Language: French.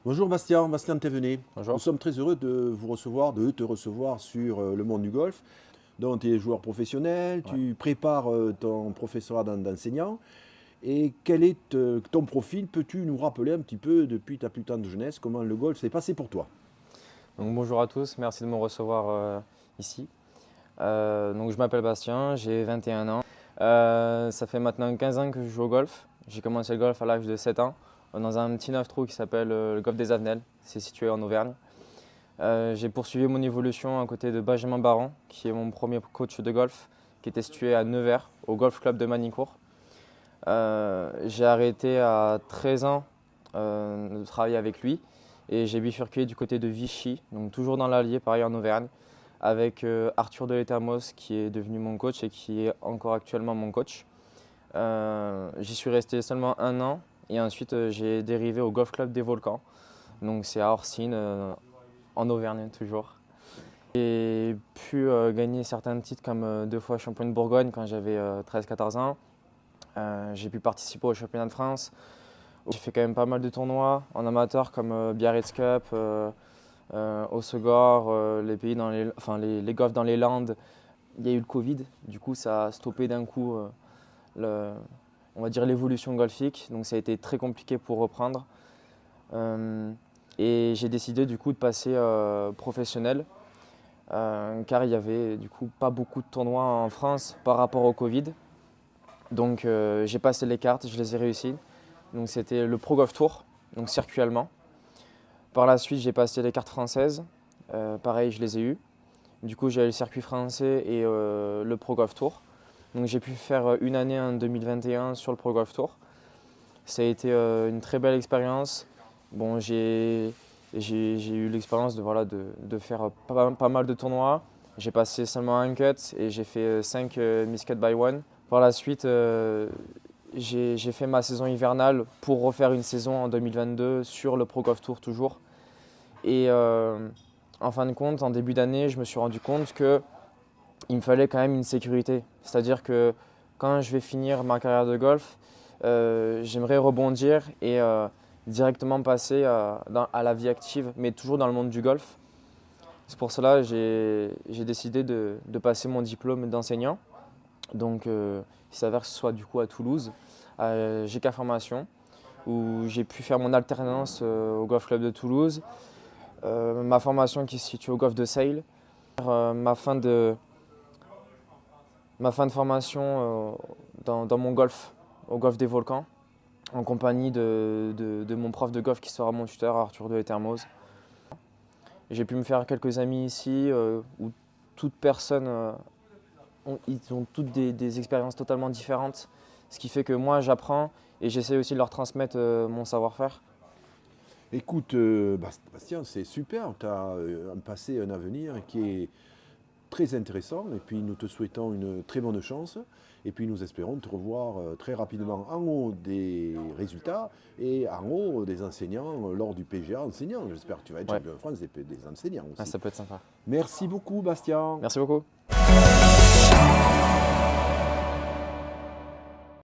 Bonjour Bastien, Bastien Thévenet. Bonjour. Nous sommes très heureux de te recevoir sur le monde du golf. Donc tu es joueur professionnel, Ouais. tu prépares ton professorat d'enseignant. Et quel est ton profil? Peux-tu nous rappeler un petit peu depuis ta plus tendre jeunesse comment le golf s'est passé pour toi? Donc, bonjour à tous, merci de me recevoir ici. Donc, je m'appelle Bastien, j'ai 21 ans. Ça fait maintenant 15 ans que je joue au golf. J'ai commencé le golf à l'âge de 7 ans dans un petit 9 trous qui s'appelle le golf des Avenelles. C'est situé en Auvergne. J'ai poursuivi mon évolution à côté de Benjamin Baron, qui est mon premier coach de golf, qui était situé à Nevers, au golf club de Manicourt. J'ai arrêté à 13 ans de travailler avec lui et j'ai bifurqué du côté de Vichy, donc toujours dans l'Allier, pareil en Auvergne, avec Arthur Deletamos qui est devenu mon coach et qui est encore actuellement mon coach. J'y suis resté seulement un an et ensuite j'ai dérivé au golf club des Volcans, donc c'est à Orsine, en Auvergne toujours. J'ai pu gagner certains titres comme 2 fois champion de Bourgogne quand j'avais 13-14 ans. J'ai pu participer au championnat de France. J'ai fait quand même pas mal de tournois en amateur comme Biarritz Cup, Hossegor, les pays les golfs dans les Landes. Il y a eu le Covid, du coup ça a stoppé d'un coup on va dire l'évolution golfique, donc ça a été très compliqué pour reprendre. Et j'ai décidé du coup de passer professionnel car il y avait du coup pas beaucoup de tournois en France par rapport au Covid. Donc j'ai passé les cartes, je les ai réussies. Donc c'était le Pro Golf Tour, donc circuit allemand. Par la suite, j'ai passé les cartes françaises. Pareil, je les ai eues. Du coup, j'ai le circuit français et le Pro Golf Tour. Donc j'ai pu faire une année en 2021 sur le Pro Golf Tour. Ça a été une très belle expérience. Bon, j'ai eu l'expérience de faire pas mal de tournois. J'ai passé seulement un cut et j'ai fait 5 miss cut by one. Par la suite, j'ai fait ma saison hivernale pour refaire une saison en 2022 sur le Pro Golf Tour toujours. Et en fin de compte, en début d'année, je me suis rendu compte qu'il me fallait quand même une sécurité. C'est-à-dire que quand je vais finir ma carrière de golf, j'aimerais rebondir et directement passer à la vie active, mais toujours dans le monde du golf. C'est pour cela que j'ai décidé de passer mon diplôme d'enseignant. Donc il s'avère que ce soit du coup à Toulouse, à GK Formation, où j'ai pu faire mon alternance au Golf Club de Toulouse, ma formation qui se situe au Golf de Sale, ma fin de formation dans mon golf, au Golf des Volcans, en compagnie de mon prof de golf qui sera mon tuteur, Arthur Deletamos. J'ai pu me faire quelques amis ici où toute personne ils ont toutes des expériences totalement différentes, ce qui fait que moi j'apprends et j'essaie aussi de leur transmettre mon savoir-faire. Écoute, Bastien, c'est super. Tu as un passé, un avenir qui est très intéressant. Et puis nous te souhaitons une très bonne chance. Et puis nous espérons te revoir très rapidement en haut des résultats et en haut des enseignants lors du PGA enseignant. J'espère que tu vas être Ouais. champion de France des enseignants aussi. Ah, ça peut être sympa. Merci beaucoup, Bastien. Merci beaucoup.